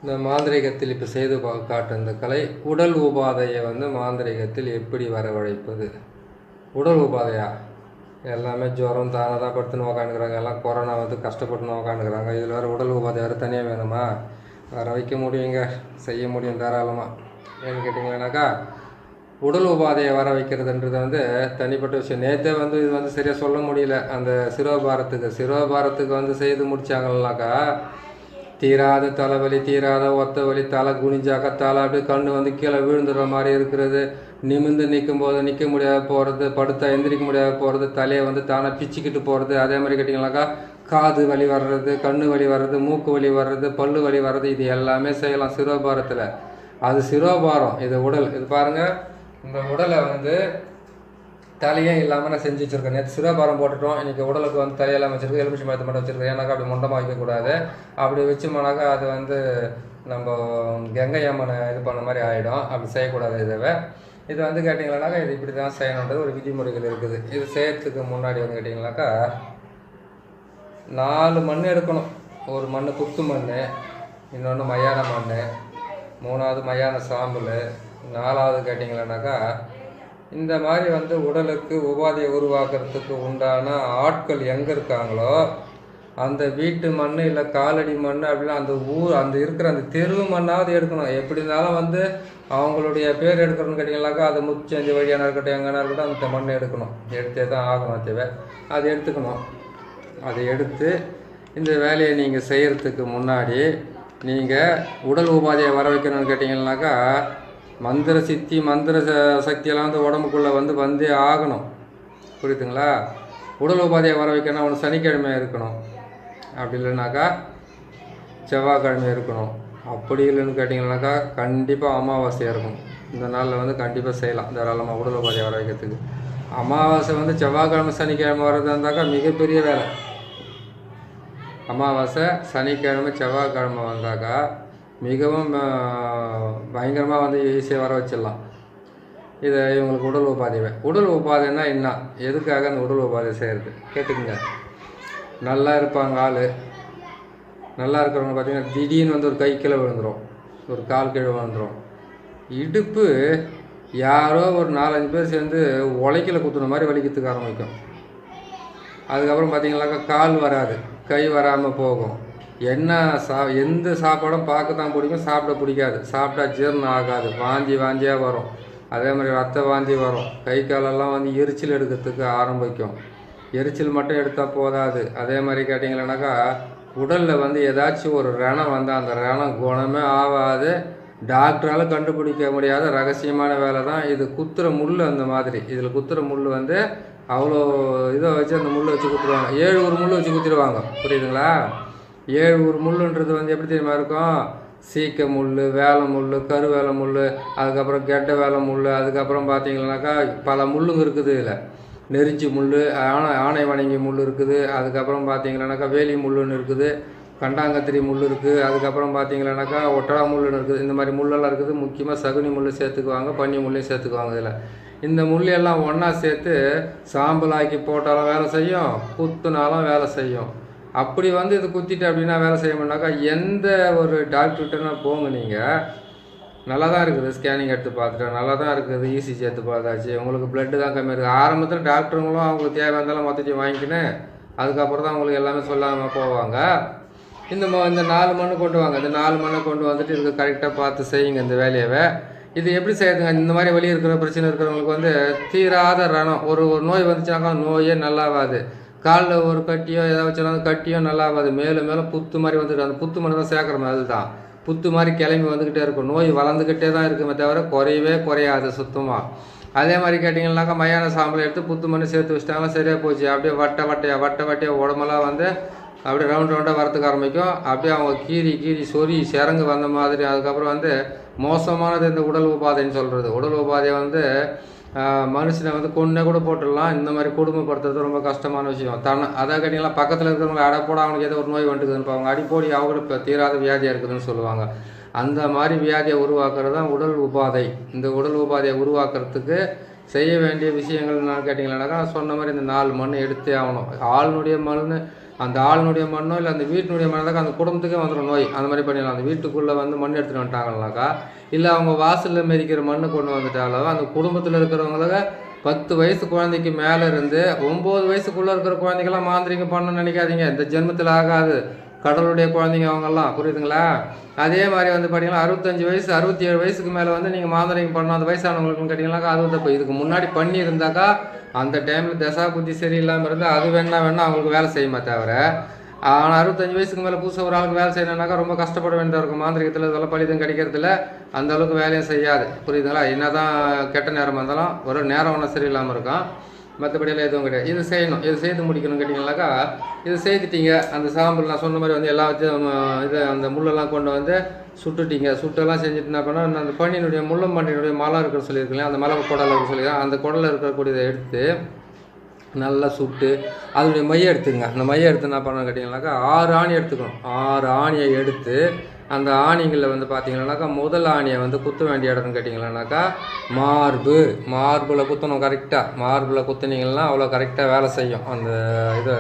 இந்த மாந்திரீகத்தில் இப்போ செய்து காட்டும் இந்த கலை உடல் உபாதையை மாந்திரீகத்தில் எப்படி வரவழைப்பது. உடல் உபாதையா எல்லாமே ஜுரம் தானே தான் படுத்துன்னு உக்காந்துக்கிறாங்க. எல்லாம் கொரோனா கஷ்டப்பட்டுன்னு உக்காந்துக்கிறாங்க. இதில் வேறு உடல் உபாதை வேறு தனியாக வேணுமா? வர வைக்க முடியுங்க, செய்ய முடியும் தாராளமாக. ஏன்னு கேட்டிங்கன்னாக்கா உடல் உபாதையை வர வைக்கிறதுன்றது தனிப்பட்ட விஷயம். நேற்றே இது சரியாக சொல்ல முடியல. அந்த சிரோபாரத்துக்கு செய்து முடித்தாங்கன்னாக்கா தீராத தலைவலி, தீராத ஒத்த வலி, தலை குனிஞ்சாக்கா தலை அப்படியே கண்ணு கீழே விழுந்துடுற மாதிரி இருக்கிறது, நிமிர்ந்து நிற்கும் போது நிற்க முடியாத போகிறது, படுத்தா எந்திரிக்க முடியாத போகிறது, தலையை தானே பிச்சுக்கிட்டு போகிறது. அதே மாதிரி கேட்டிங்கனாக்கா காது வலி வர்றது, கண்ணு வலி வர்றது, மூக்கு வலி வர்றது, பல்லு வலி வர்றது, இது எல்லாமே செய்யலாம் சிரோபாரத்தில். அது சிரோபாரம். இது உடல். இது பாருங்கள், இந்த உடலை தலையே இல்லாமல் நான் செஞ்சு வச்சுருக்கேன். நேற்று சிரோபாரம் போட்டுட்டோம், இன்றைக்கி உடலுக்கு தலையெல்லாம் வச்சுருக்கேன், எலுமிச்சை மரத்தை மட்டும் வச்சுருக்கேன். ஏன்னாக்கா அப்படி மொண்டமாக வைக்கக்கூடாது. அப்படி வச்சோம்னாக்கா அது நம்ம கங்கை அம்மனை இது பண்ண மாதிரி ஆகிடும். அப்படி செய்யக்கூடாது. இது கேட்டிங்கன்னாக்கா இது இப்படி தான் செய்யணுன்றது ஒரு விதிமுறைகள் இருக்குது. இது செய்யறதுக்கு முன்னாடி கேட்டிங்கனாக்கா 4 மண் எடுக்கணும். ஒரு மண் புத்து மண், இன்னொன்று மயான மண், 3வது மயான சாம்பல், 4வது கேட்டிங்கன்னாக்கா இந்த மாதிரி உடலுக்கு உபாதையை உருவாக்குறதுக்கு உண்டான ஆட்கள் எங்கே இருக்காங்களோ அந்த வீட்டு மண் இல்லை காலடி மண் அப்படின்னா அந்த இருக்கிற அந்த தெரு மண்ணாவது எடுக்கணும். எப்படி இருந்தாலும் அவங்களுடைய பேர் எடுக்கணும்னு கேட்டிங்கனாக்கா அது முச்சஞ்சு வழியான இருக்கட்டும் எங்கன்னா இருக்கட்டும் அந்த மண் எடுக்கணும். எடுத்தே தான் ஆகணும். தேவை அது எடுத்துக்கணும். அதை எடுத்து இந்த வேலையை நீங்கள் செய்கிறதுக்கு முன்னாடி நீங்கள் உடல் உபாதையை வர வைக்கணும்னு கேட்டிங்கன்னாக்கா மந்திர சித்தி மந்திர சக்தியெல்லாம் உடம்புக்குள்ளே வந்தே ஆகணும். புரியுதுங்களா? உடல் உபாதையை வர வைக்கணும். அவனு சனிக்கிழமை இருக்கணும், அப்படி இல்லைனாக்கா செவ்வாய்க்கிழமை இருக்கணும். அப்படி இல்லைன்னு கேட்டிங்கன்னாக்கா கண்டிப்பாக அமாவாசையாக இருக்கும். இந்த நாளில் கண்டிப்பாக செய்யலாம் தாராளமாக உடல் உபாதையை வர வைக்கிறதுக்கு. அமாவாசை செவ்வாய்க்கிழமை சனிக்கிழமை வர்றதா இருந்தாக்கா மிகப்பெரிய வேலை. அமாவாசை சனிக்கிழமை செவ்வாய்க்கிழமை வந்தாக்கா மிகவும் பயங்கரமாக ஈஸியாக வர வச்சிடலாம். இதை இவங்களுக்கு உடல் உபாதைன்னா என்ன, எதுக்காக அந்த உடல் உபாதை செய்கிறது கேட்டுக்குங்க. நல்லா இருப்பாங்க ஆள், நல்லா இருக்கிறவங்க பார்த்திங்கன்னா திடீர்னு ஒரு கை கீழே விழுந்துடும், ஒரு கால் கீழே விழுந்துடும். இடுப்பு யாரோ ஒரு 4-5 பேர் சேர்ந்து உழைக்கல குத்துன மாதிரி வலிக்கிறதுக்கு ஆரம்பிக்கும். அதுக்கப்புறம் பார்த்திங்கனாக்கா கால் வராது, கை வராமல் போகும். எந்த சாப்பாடும் பார்க்க தான் பிடிக்கும், சாப்பிட பிடிக்காது, சாப்பிட்டா ஜீரணம் ஆகாது, வாந்தியாக வரும். அதே மாதிரி ரத்த வாந்தி வரும். கை காலெல்லாம் எரிச்சல் எடுக்கிறதுக்கு ஆரம்பிக்கும். எரிச்சல் மட்டும் எடுத்தால் போதாது. அதே மாதிரி கேட்டிங்கன்னாக்கா உடலில் ஏதாச்சும் ஒரு ரணம் அந்த ரணம் குணமே ஆகாது. டாக்டரால் கண்டுபிடிக்க முடியாத ரகசியமான வேலை தான் இது. குத்துற முள் அந்த மாதிரி. இதில் குத்துற முள் அவ்வளோ இதை வச்சு அந்த முள்ளை வச்சு குத்துருவாங்க. 7 ஒரு முள் வச்சு குத்திடுவாங்க. புரியுதுங்களா? 7 ஒரு முள்ளுன்றது எப்படி தெரியுமா இருக்கும்? சீக்க முள், வேலை முள், கருவேலை முள், அதுக்கப்புறம் கெட்ட வேலை முள், அதுக்கப்புறம் பார்த்தீங்கன்னாக்கா பல முள்ளுங்க இருக்குது. இதில் நெரிஞ்சி முள், ஆணை வணங்கி முள் இருக்குது. அதுக்கப்புறம் பார்த்தீங்கன்னாக்கா வேலி முள்ளுன்னு இருக்குது, கண்டாங்கத்திரி முள் இருக்குது. அதுக்கப்புறம் பார்த்தீங்கன்னாக்கா ஒட்டடா முள்ளுன்னு இருக்குது. இந்த மாதிரி முள்ளெல்லாம் இருக்குது. முக்கியமாக சகுனி முள் சேர்த்துக்குவாங்க, பன்னி முள்ளையும் சேர்த்துக்குவாங்க. இதில் இந்த முள்ளெல்லாம் ஒன்றா சேர்த்து சாம்பல் ஆக்கி போட்டாலும் வேலை செய்யும், குத்துனாலும் வேலை செய்யும். அப்படி இது குத்திட்டு அப்படின்னா வேலை செய்யணும்னாக்கா எந்த ஒரு டாக்டர்கிட்டனா போங்க. நீங்கள் நல்லா தான் இருக்குது, ஸ்கேனிங் எடுத்து பார்த்துட்டேன், நல்லா தான் இருக்குது, இசிஜி எடுத்து பார்த்தாச்சு, உங்களுக்கு பிளட்டு தான் கம்மியாக இருக்குது. ஆரம்பத்தில் டாக்டருங்களும் அவங்களுக்கு தேவை இருந்தாலும் மொத்தத்தையும் வாங்கிக்கினேன், அதுக்கப்புறம் தான் அவங்களுக்கு எல்லாமே சொல்லாமல் போவாங்க. இந்த 4 மண் கொண்டு வாங்க. இந்த 4 மண்ணை கொண்டு வந்துட்டு இதுக்கு கரெக்டாக பார்த்து செய்யுங்க இந்த வேலையவே. இது எப்படி செய்யுதுங்க? இந்த மாதிரி வலி இருக்கிற பிரச்சனை இருக்கிறவங்களுக்கு தீராத ரணம் ஒரு நோய் வந்துச்சுனாக்கா நோயே நல்லாவாது. காலில் ஒரு கட்டியோ ஏதாவது வச்சாலும் கட்டியோ நல்லாவாது. மேலும் மேலும் புத்து மாதிரி அந்த புத்து மண்ணு தான் சேர்க்குற மாதிரி தான் புத்து மாதிரி கிளம்பி வந்துக்கிட்டே இருக்கும். நோய் வளர்ந்துக்கிட்டே தான் இருக்குமே தவிர குறையாது சுத்தமாக. அதே மாதிரி கேட்டிங்கன்னாக்கா மயான சாம்பலை எடுத்து புத்து மண்ணு சேர்த்து வச்சிட்டாங்கன்னா சரியாக போச்சு. அப்படியே வட்டையாக உடம்பெல்லாம் அப்படியே ரவுண்டாக வரத்துக்கு ஆரம்பிக்கும். அப்படியே அவங்க கீறி சொறி சிறங்கு வந்த மாதிரி. அதுக்கப்புறம் மோசமானது இந்த உடல் உபாதைன்னு சொல்கிறது. உடல் உபாதையை மனுஷனை கொன்னே கூட போட்டுடலாம். இந்த மாதிரி குடும்பப்படுத்துறது ரொம்ப கஷ்டமான விஷயம். அதான் கேட்டிங்கன்னா பக்கத்தில் இருக்கிறவங்க அடைப்போட அவனுக்கு ஏதோ ஒரு நோய் வந்துட்டுதுன்னு அவங்க அடிப்போடி அவங்க தீராத வியாதியாக இருக்குதுன்னு சொல்லுவாங்க. அந்த மாதிரி வியாதியை உருவாக்குறது தான் உடல் உபாதை. இந்த உடல் உபாதையை உருவாக்குறதுக்கு செய்ய வேண்டிய விஷயங்கள் என்னன்னு கேட்டிங்கன்னாக்கா சொன்ன மாதிரி இந்த 4 மண் எடுத்தே ஆகணும். ஆளுனுடைய மண் அந்த ஆளுனுடைய மண்ணோ இல்லை அந்த வீட்டினுடைய மண்ணாக்கா அந்த குடும்பத்துக்கே வந்துடும் நோய். அந்த மாதிரி பண்ணிடலாம். அந்த வீட்டுக்குள்ளே வந்து மண் எடுத்துகிட்டு வந்துட்டாங்கனாக்கா, இல்லை அவங்க வாசலில் மெதிக்கிற மண்ணு கொண்டு வந்துட்டாலோ அந்த குடும்பத்தில் இருக்கிறவங்களுக்கு 10 வயசு குழந்தைக்கு மேலே இருந்து 9 வயசுக்குள்ளே இருக்கிற குழந்தைங்களாம் மாந்திரிகம் பண்ணணும்னு நினைக்காதீங்க. இந்த ஜென்மத்தில் ஆகாது. கடவுளுடைய குழந்தைங்க அவங்கெல்லாம், புரியுதுங்களா? அதே மாதிரி வந்து பார்த்தீங்கன்னா 65 வயசு 67 வயசுக்கு மேலே வந்து நீங்கள் மாந்திரிகம் பண்ணணும். அந்த வயசானவங்களுக்குன்னு கேட்டிங்கனாக்கா அது தப்பு. இதுக்கு முன்னாடி பண்ணி இருந்தாக்கா அந்த டைமில் தசா புத்தி சரியில்லாமல் இருந்தால் அது வேணா அவங்களுக்கு வேலை செய்யுமா தவிர, ஆனால் 65 வயசுக்கு மேலே புதுசாக ஒரு ஆளுக்கு வேலை செய்யணுன்னாக்கா ரொம்ப கஷ்டப்பட வேண்டியதாக இருக்கும். மாந்திரிகத்தில் இதெல்லாம் பழிதும் கிடைக்கிறதில்ல, அந்த அளவுக்கு வேலையும் செய்யாது. புரியுதுங்களா? என்ன தான் கெட்ட நேரமாக இருந்தாலும் ஒரு நேரம் ஒன்றும் சரியில்லாமல் இருக்கும். மற்றபடியெல்லாம் எதுவும் கிடையாது. இது செய்யணும், இது செய்து முடிக்கணும்னு கேட்டிங்கனாக்கா, இது செய்துட்டீங்க. அந்த சாம்பல் நான் சொன்ன மாதிரி வந்து எல்லாத்தையும் இது அந்த முள்ளெல்லாம் கொண்டு வந்து சுட்டுட்டீங்க. சுட்டெல்லாம் செஞ்சுட்டு என்ன பண்ணால் அந்த பனியினுடைய முள்ளம்பன்றியினுடைய மலை இருக்கிற சொல்லியிருக்கீங்களா, அந்த மலை குடலை இருக்க சொல்லியிருக்கேன். அந்த குடலை இருக்கக்கூடியதை எடுத்து நல்லா சுட்டு அதனுடைய மையம் எடுத்துங்க. அந்த மையம் எடுத்து என்ன பண்ணணும் கேட்டிங்கனாக்கா 6 ஆணி எடுத்துக்கணும். 6 ஆணியை எடுத்து அந்த ஆணிகளில் வந்து பார்த்தீங்கன்னாக்கா முதல் ஆணியை வந்து குத்த வேண்டிய இடம்னு கேட்டிங்கன்னாக்கா மார்பில் குத்தணும். கரெக்டாக மார்பில் குத்துனீங்கன்னா அவ்வளோ கரெக்டாக வேலை செய்யும் அந்த இது.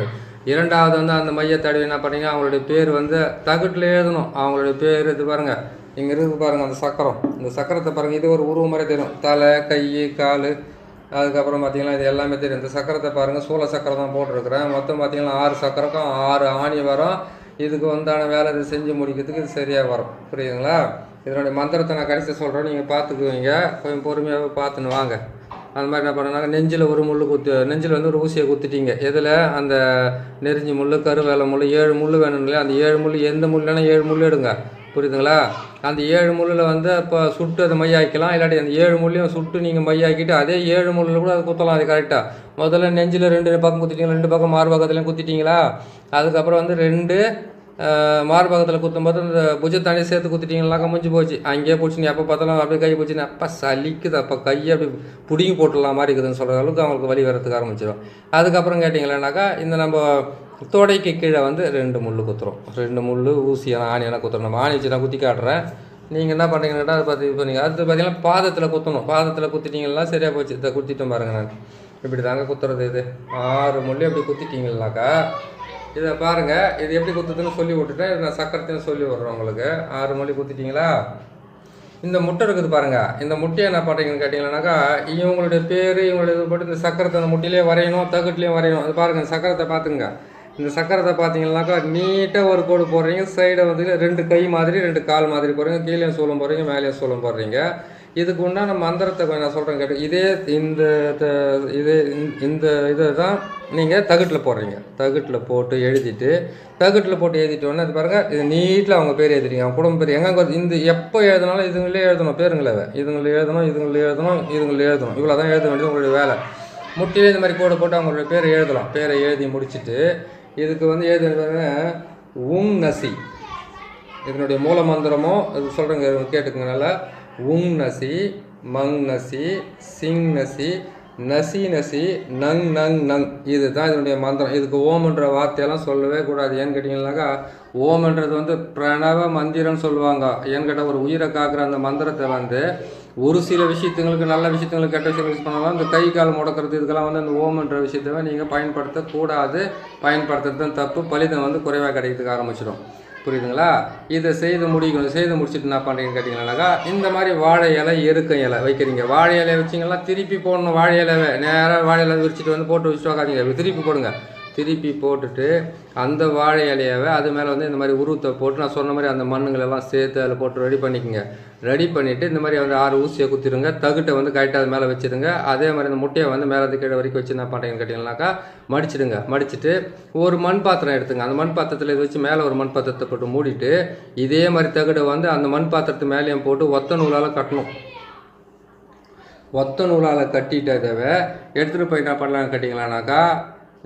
இரண்டாவது வந்து அந்த மைய தடவி என்ன பண்ணீங்க, அவங்களுடைய பேர் வந்து தகட்டில் எழுதணும். அவங்களுடைய பேர் இது பாருங்கள், இங்கே இருக்கு பாருங்கள் அந்த சக்கரம். இந்த சக்கரத்தை பாருங்கள், இது ஒரு உருவ மாதிரி தெரியும். தலை, கை, கால், அதுக்கப்புறம் பார்த்தீங்கன்னா இது எல்லாமே தெரியும். இந்த சக்கரத்தை பாருங்கள், சூள சக்கரம் தான் போட்டிருக்கிறேன். மொத்தம் பார்த்தீங்கன்னா 6 சக்கரக்கும் 6 ஆணி வரும். இதுக்கு வந்தான வேலை இது செஞ்சு முடிக்கிறதுக்கு இது சரியாக வரும். புரியுதுங்களா? இதனுடைய மந்திரத்தை நான் கடைசி சொல்கிறேன், நீங்கள் பார்த்துக்குவீங்க. கொஞ்சம் பொறுமையாக பார்த்துன்னு வாங்க. அந்த மாதிரி என்ன பண்ணாங்க, நெஞ்சில் ஒரு முள் நெஞ்சில் வந்து ஒரு ஊசியை குத்திட்டீங்க. எதில் அந்த நெறிஞ்சி முள், கருவேலை முள், 7 முள் வேணும் இல்லையா? அந்த 7 முள் எந்த முள்ளுனா 7 முள் எடுங்க. புரியுதுங்களா? அந்த 7 முள்ளில் வந்து இப்போ சுட்டு அதை மையாக்கலாம். இல்லாட்டி அந்த 7 முள்ளையும் சுட்டு நீங்கள் மையாக்கிட்டு அதே 7 முள்ளில் கூட அது குத்தலாம். அது கரெக்டாக முதல்ல நெஞ்சில் 2 பக்கம் குத்திட்டீங்களா, 2 பக்கம் மார்பகத்துலையும் குத்திட்டீங்களா. அதுக்கப்புறம் வந்து 2 மார்பகத்தில் குத்தும்போது இந்த புஜத்தானே சேர்த்து குத்திட்டீங்கன்னாக்கா முடிஞ்சு போச்சு. அங்கேயே பிடிச்சின்னு எப்போ பார்த்தாலும் அப்படியே கை பிடிச்சின்னு அப்போ சலிக்குது, அப்போ கையை அப்படி பிடிங்கி போட்டுடலாம் மாதிரி இருக்குதுன்னு சொல்கிற அளவுக்கு அவங்களுக்கு வலி வரத்துக்கு ஆரம்பிச்சிடும். அதுக்கப்புறம் கேட்டிங்களேனாக்கா இந்த நம்ம தோடைக்கு கீழே வந்து 2 முள் குத்துறோம். 2 முள் ஊசியான ஆணியெல்லாம் குத்துறோம். நம்ம ஆணி வச்சு நான் குத்தி காட்டுறேன். நீங்கள் என்ன பண்ணுறீங்கன்னா அதை பார்த்து இது பண்ணீங்க. அடுத்து பார்த்தீங்கன்னா பாதத்தில் குத்தணும். பாதத்தில் குத்திட்டீங்கன்னா சரியாக போச்சு. இதை குத்திட்டோம் பாருங்கள். நான் இப்படி தாங்க குத்துறது. இது 6 முள்ளி அப்படி குத்திட்டீங்கன்னாக்கா இதை பாருங்கள். இது எப்படி குத்துதுன்னு சொல்லி விட்டுட்டேன். இது நான் சக்கரத்தையும் சொல்லி விட்றேன் உங்களுக்கு. 6 முள்ளி குத்திட்டீங்களா? இந்த முட்டை இருக்குது பாருங்கள். இந்த முட்டையை என்ன பண்ணுறீங்கன்னு கேட்டிங்கன்னாக்கா இவங்களுடைய பேர் இவங்களுடைய இது போட்டு இந்த சக்கரத்தை அந்த முட்டையிலே வரையணும், தகுட்லேயும் வரையணும். அது பாருங்கள், சக்கரத்தை பார்த்துங்க. இந்த சக்கரத்தை பார்த்தீங்கன்னாக்கா நீட்டாக ஒரு கோடு போடுறீங்க. சைடை வந்து 2 கை மாதிரி 2 கால் மாதிரி போடுறீங்க. கீழேயும் சூளம் போடுறீங்க, மேலேயும் சூளம் போடுறீங்க. இதுக்கு உண்டான மந்திரத்தை கொஞ்சம் நான் சொல்கிறேன் கேட்டு. இந்த இதை தான் நீங்கள் தகுட்டில் போடுறீங்க. தகுட்டில் போட்டு எழுதிட்டு அது பாருங்கள். இது நீட்டில் அவங்க பேர் எழுதிட்டீங்க. அவங்க குடும்ப பேர் எங்கே இந்த எப்போ எழுதினாலும் இதுங்களே எழுதணும். பேருங்களே இதுங்களே எழுதணும். இவ்வளோ தான் எழுத வேண்டியது உங்களுடைய வேலை. முட்டிலே இந்த மாதிரி கோடு போட்டு அவங்களுடைய பேரை எழுதலாம். பேரை எழுதி முடிச்சுட்டு இதுக்கு வந்து எழுதுறது உங் நசி. இதனுடைய மூல மந்திரமோ அது சொல்கிறேங்க, கேட்டுக்குங்க நல்லா. உங் நசி, மங் நசி, சிங் நசி, நசி நசி, நங் நங் நங். இதுதான் இதனுடைய மந்திரம். இதுக்கு ஓம்ன்ற வார்த்தையெல்லாம் சொல்லவே கூடாது. ஏன்னு கேட்டிங்கன்னாக்கா ஓம்ன்றது வந்து பிரணவ மந்திரம்னு சொல்லுவாங்க. ஏன்னு கேட்டால் ஒரு உயிரை காக்கிற அந்த மந்திரத்தை வந்து ஒரு சில விஷயத்துங்களுக்கு நல்ல விஷயத்துங்களுக்கு கெட்ட விஷயங்கள் யூஸ் பண்ணலாம். இந்த கை கால் முடக்கிறது இதுக்கெல்லாம் வந்து அந்த ஓம்ன்ற விஷயத்தை நீங்கள் பயன்படுத்தக்கூடாது. பயன்படுத்துறது தான் தப்பு. பலிதம் வந்து குறைவாக கிடைக்கிறதுக்கு ஆரம்பிச்சிடும். புரியுதுங்களா? இதை செய்து முடிச்சுட்டு என்ன பண்ணுறீங்கன்னு கேட்டிங்கன்னாக்கா இந்த மாதிரி வாழை இலை, எருக்க இலை வைக்கிறீங்க. வாழை இலை வச்சிங்கன்னா திருப்பி போடணும். வாழை இலைவை நேராக வாழை இலை விரிச்சிட்டு வந்து போட்டு வச்சுட்டு உக்காதீங்க. திருப்பி போடுங்க. திருப்பி போட்டுட்டு அந்த வாழை இலையவை அது மேலே வந்து இந்த மாதிரி உருவத்தை போட்டு நான் சொன்ன மாதிரி அந்த மண்ணுங்களெல்லாம் சேர்த்து அதில் போட்டு ரெடி பண்ணிக்கோங்க. ரெடி பண்ணிவிட்டு இந்த மாதிரி வந்து 6 ஊசியை குத்திடுங்க. தகுட்டை வந்து கரெக்டாக அது மேலே வச்சுடுங்க. அதே மாதிரி அந்த முட்டையை வந்து மேலே கீழே வரைக்கும் வச்சு என்ன பண்ணுறீங்கன்னு கேட்டிங்கன்னாக்கா மடிச்சிடுங்க. மடிச்சுட்டு ஒரு மண் பாத்திரம் எடுத்துங்க. அந்த மண் பாத்திரத்தில் இது வச்சு மேலே ஒரு மண் பாத்திரத்தை போட்டு மூடிட்டு இதே மாதிரி தகுடை வந்து அந்த மண் பாத்திரத்து மேலேயும் போட்டு ஒத்த நூலால் கட்டணும். ஒத்த நூலால் கட்டிட்டதவை எடுத்துகிட்டு போய் என்ன பண்ணலான்னு கேட்டிங்களானாக்கா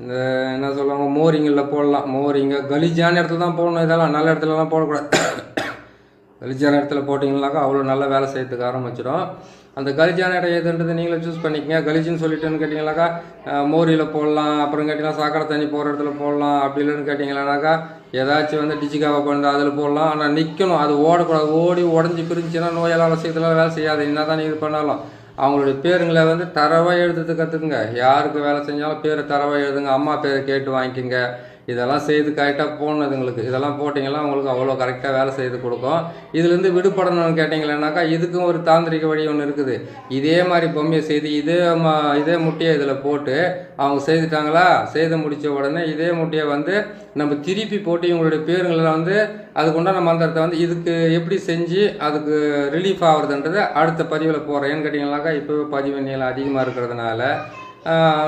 இந்த என்ன சொல்லுவாங்க மோரிங்கில் போடலாம். மோரிங்க கலீஜான இடத்துல தான் போடணும். இதெல்லாம் நல்ல இடத்துலலாம் போடக்கூடாது. கலீஜான இடத்துல போட்டிங்கனாக்கா அவ்வளோ நல்லா வேலை செய்யறதுக்கு ஆரம்பிச்சிடும். அந்த கலீஜான இடம் எதுன்றது நீங்களே சூஸ் பண்ணிக்கங்க. கலீஜின்னு சொல்லிட்டுன்னு கேட்டிங்கனாக்கா மோரியில் போடலாம். அப்புறம் கேட்டிங்கன்னா சாக்கடை தண்ணி போகிற இடத்துல போடலாம். அப்படி இல்லைன்னு கேட்டிங்களானாக்கா ஏதாச்சும் வந்து டிச்சிக்காவை கொண்டு அதில் போடலாம். ஆனால் நிற்கணும். அது ஓடக்கூடாது. ஓடி உடஞ்சி பிரிஞ்சுன்னா நோயெல்லாம் விஷயத்தில் வேலை செய்யாது. என்ன தான் நீங்கள் பண்ணாலும் அவங்களுடைய பேருங்களை வந்து தரவாக எழுதுறது கற்றுக்குங்க. யாருக்கு வேலை செஞ்சாலும் பேரை தரவாக எழுதுங்க. அம்மா பேரை கேட்டு வாங்கிக்கோங்க. இதெல்லாம் செய்து கரெக்டாக போனதுங்களுக்கு இதெல்லாம் போட்டிங்கன்னா உங்களுக்கு அவ்வளோ கரெக்டாக வேலை செய்து கொடுக்கும். இதுலேருந்து விடுபடணும்னு கேட்டிங்களேனாக்கா இதுக்கும் ஒரு தாந்திரிக வழி ஒன்று இருக்குது. இதே மாதிரி பொம்மையை செய்து இதே முட்டையை இதில் போட்டு அவங்க செய்துட்டாங்களா, செய்து முடித்த உடனே இதே முட்டையை வந்து நம்ம திருப்பி போட்டு இவங்களுடைய பேருங்களில் வந்து அதுக்கு உண்டான மந்திரத்தை வந்து இதுக்கு எப்படி செஞ்சு அதுக்கு ரிலீஃப் ஆகுறதுன்றது அடுத்த பதிவில் போடுறேன். ஏன்னு கேட்டிங்கன்னாக்கா இப்போவே பதிவு நீளம் அதிகமாக இருக்கிறதுனால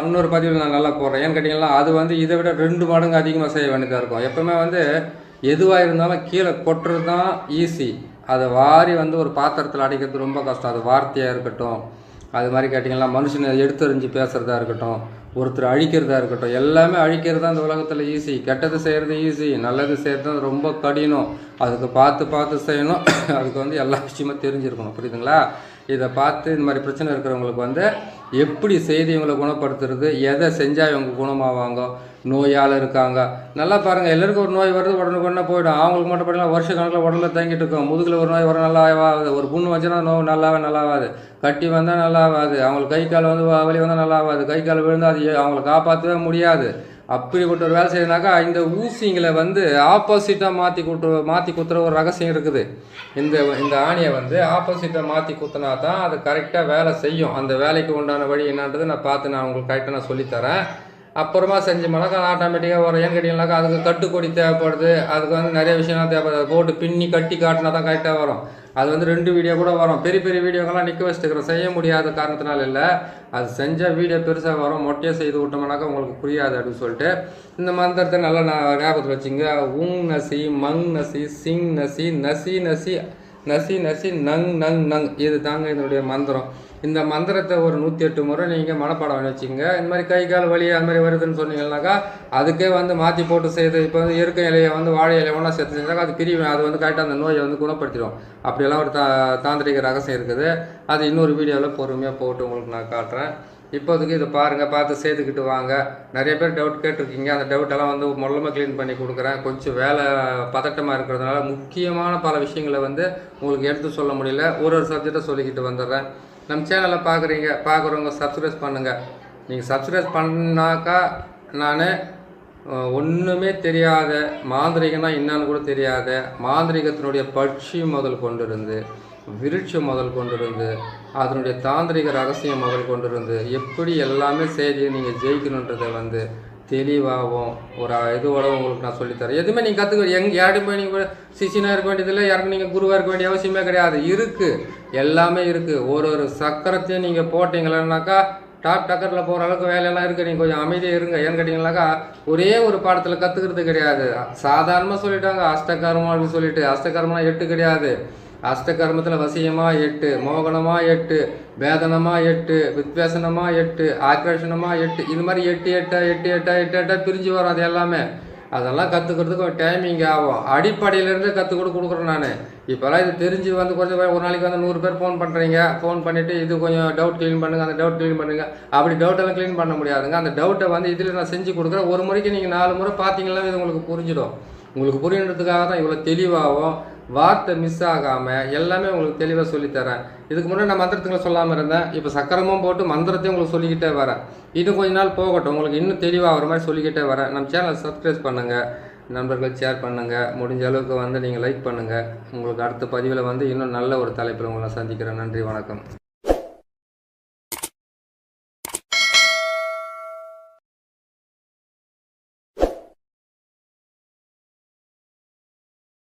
இன்னொரு பதிவில் நான் நல்லா போடுறேன். ஏன்னு கேட்டிங்கன்னா அது வந்து இதை விட 2 மடங்கு அதிகமாக செய்ய வேண்டியதாக இருக்கும். எப்போவுமே வந்து எதுவாக இருந்தாலும் கீழே கொட்டுறது தான் ஈஸி. அதை வாரி வந்து ஒரு பாத்திரத்தில் அடைக்கிறது ரொம்ப கஷ்டம். அது வார்த்தையாக இருக்கட்டும், அது மாதிரி கேட்டிங்கன்னா மனுஷனை எடுத்தறிஞ்சு பேசுகிறதா இருக்கட்டும், ஒருத்தர் அழிக்கிறதா இருக்கட்டும், எல்லாமே அழிக்கிறது தான் இந்த உலகத்தில் ஈஸி. கெட்டது செய்கிறது ஈஸி, நல்லது செய்கிறது ரொம்ப கடினம். அதுக்கு பார்த்து செய்யணும். அதுக்கு வந்து எல்லா விஷயமும் தெரிஞ்சிருக்கணும். புரியுதுங்களா? இதை பார்த்து இந்த மாதிரி பிரச்சனை இருக்கிறவங்களுக்கு வந்து எப்படி செய்து இவங்களை குணப்படுத்துறது, எதை செஞ்சால் இவங்க குணமாவாங்க, நோயால் இருக்காங்க. நல்லா பாருங்கள், எல்லாருக்கும் ஒரு நோய் வருது உடனே போயிடும். அவங்களுக்கு மட்டும் பார்த்தீங்கன்னா வருஷ கணக்கில் உடலில் தங்கிட்டு இருக்கும். முதுகில் ஒரு நோய் வர நல்லா ஆகாது, ஒரு புண்ணு வச்சுன்னா நோய் நல்லாவாது, கட்டி வந்தால் நல்லா ஆகாது, அவங்களுக்கு கை கால் வந்து வலி வந்தால் நல்லா ஆகாது, கை கால் விழுந்தால் அது அவங்களை காப்பாற்றவே முடியாது. அப்படிப்பட்ட ஒரு வேலை செய்யணுனாக்கா இந்த ஊசிங்களை வந்து ஆப்போசிட்டாக மாற்றி குத்துற ஒரு ரகசியம் இருக்குது. இந்த ஆணியை வந்து ஆப்போசிட்டாக மாற்றி குத்துனா தான் அது கரெக்டாக வேலை செய்யும். அந்த வேலைக்கு உண்டான வழி என்னன்றது நான் பார்த்து நான் உங்களுக்கு கரெக்டாக நான் சொல்லித்தரேன். அப்புறமா செஞ்சோம்னாக்கா ஆட்டோமேட்டிக்காக வரும். ஏன்னு கேட்டிங்கனாக்கா அதுக்கு கட்டுக்கொடி தேவைப்படுது, அதுக்கு வந்து நிறைய விஷயம்லாம் தேவைப்படுது. போட்டு பின்னி கட்டி காட்டினா தான் கரெக்டாக வரும். அது வந்து 2 வீடியோ கூட வரும். பெரிய வீடியோக்கெல்லாம் நிற்க வச்சுருக்கிறோம். செய்ய முடியாத காரணத்தினால இல்லை, அது செஞ்சால் வீடியோ பெருசாக வரும். மொட்டையாக செய்து விட்டோம்னாக்கா உங்களுக்கு புரியாது அப்படின்னு சொல்லிட்டு இந்த மந்திரத்தை நல்லா நான் ஞாபகத்தில் வச்சுங்க. உங் நசி, மங் நசி, சிங் நசி, நசி நசி, நசி நசி, நங் நங் நங். இது தாங்க இதனுடைய மந்திரம். இந்த மந்திரத்தை ஒரு 108 முறை நீங்கள் மனப்பாடம் பண்ணி வச்சுங்க. இந்த மாதிரி கை கால் வலி அது மாதிரி வருதுன்னு சொன்னீங்கன்னாக்கா அதுக்கே வந்து மாற்றி போட்டு செய்து இப்போ வந்து இயற்கை இலையை வந்து வாழை இலையை ஒன்றா சேர்த்து செஞ்சாக்கா அது பிரியும். அது வந்து கரெக்டாக அந்த நோயை வந்து குணப்படுத்திடும். அப்படியெல்லாம் ஒரு தாந்திரிக ரகசியம் இருக்குது. அது இன்னொரு வீடியோவில் பொறுமையாக போட்டு உங்களுக்கு நான் காட்டுறேன். இப்போதைக்கு இதை பாருங்கள், பார்த்து செய்துக்கிட்டு வாங்க. நிறைய பேர் டவுட் கேட்டிருக்கீங்க. அந்த டவுட்டெல்லாம் வந்து மொல்லமாக க்ளீன் பண்ணி கொடுக்குறேன். கொஞ்சம் வேலை பதட்டமாக இருக்கிறதுனால முக்கியமான பல விஷயங்களை வந்து உங்களுக்கு எடுத்து சொல்ல முடியல. ஒரு சப்ஜெக்டை சொல்லிக்கிட்டு வந்துடுறேன். நம்ம சேனலை பார்க்குறவங்க சப்ஸ்கிரைப் பண்ணுங்கள். நீங்கள் சப்ஸ்கிரைப் பண்ணாக்கா நான் ஒன்றுமே தெரியாத மாந்திரிகம்னா என்னன்னு கூட தெரியாத மாந்திரிகத்தினுடைய பட்சி முதல் கொண்டு இருந்து விருட்சம் முதல் கொண்டு இருந்து அதனுடைய தாந்திரிக ரகசியம் முதல் கொண்டு இருந்து எப்படி எல்லாமே செய்தி நீங்கள் ஜெயிக்கணுன்றதை வந்து தெளிவாகவும் ஒரு இதுவோட உங்களுக்கு நான் சொல்லித்தரேன். எதுவுமே நீங்கள் கற்றுக்க யார்ட்டும் போய் நீங்கள் சிஷியனாக இருக்க வேண்டியதில்லை, யாருக்கும் நீங்கள் குருவாக இருக்க வேண்டிய அவசியமே கிடையாது. இருக்குது, எல்லாமே இருக்குது. ஒரு சக்கரத்தையும் நீங்கள் போட்டிங்களேனாக்கா டாப் டக்கரில் போகிற அளவுக்கு வேலையெல்லாம் இருக்குது. நீங்கள் கொஞ்சம் அமைதியாக இருங்க. ஏன்னு கேட்டிங்கனாக்கா ஒரே ஒரு பாடத்தில் கற்றுக்கிறது கிடையாது. சாதாரணமாக சொல்லிட்டாங்க அஷ்டகர்மம் அப்படின்னு சொல்லிட்டு. அஷ்டகர்மம்னா 8 கிடையாது. அஷ்டகர்மத்தில் வசியமாக 8, மோகனமாக 8, வேதனமாக 8, வித்வேசனமாக 8, ஆக்ரஷனமாக 8, இது மாதிரி 8 பிரிஞ்சு வரும். அது எல்லாமே அதெல்லாம் கற்றுக்கிறதுக்கு ஒரு டைமிங் ஆகும். அடிப்படையிலேருந்து கற்றுக் கொடுக்குறேன் நான். இப்போல்லாம் இது தெரிஞ்சு வந்து கொஞ்சம் ஒரு நாளைக்கு வந்து 100 பேர் ஃபோன் பண்ணுறீங்க. ஃபோன் பண்ணிவிட்டு இது கொஞ்சம் டவுட் க்ளீன் பண்ணுங்கள், அந்த டவுட் க்ளீன் பண்ணுங்கள். அப்படி டவுட்டெல்லாம் க்ளீன் பண்ண முடியாதுங்க. அந்த டவுட்டை வந்து இதில் நான் செஞ்சு கொடுக்குறேன். ஒரு முறைக்கு நீங்கள் 4 முறை பார்த்தீங்கன்னா இது உங்களுக்கு புரிஞ்சிடும். உங்களுக்கு புரியணுன்றதுக்காக தான் இவ்வளோ தெளிவாகவும் வார்த்தை மிஸ் ஆகாமல் எல்லாமே உங்களுக்கு தெளிவாக சொல்லித்தரேன். இதுக்கு முன்னாடி நான் மந்திரத்துங்களை சொல்லாமல் இருந்தேன். இப்போ சக்கரமும் போட்டு மந்திரத்தையும் உங்களுக்கு சொல்லிக்கிட்டே வரேன். இன்னும் கொஞ்ச நாள் போகட்டும், உங்களுக்கு இன்னும் தெளிவாக வர மாதிரி சொல்லிக்கிட்டே வரேன். நம்ம சேனலை சப்ஸ்கிரைப் பண்ணுங்கள், நண்பர்கள் ஷேர் பண்ணுங்கள், முடிஞ்ச அளவுக்கு வந்து நீங்கள் லைக் பண்ணுங்கள். உங்களுக்கு அடுத்த பதிவில் வந்து இன்னும் நல்ல ஒரு தலைப்பில் உங்களை சந்திக்கிறேன். நன்றி, வணக்கம்.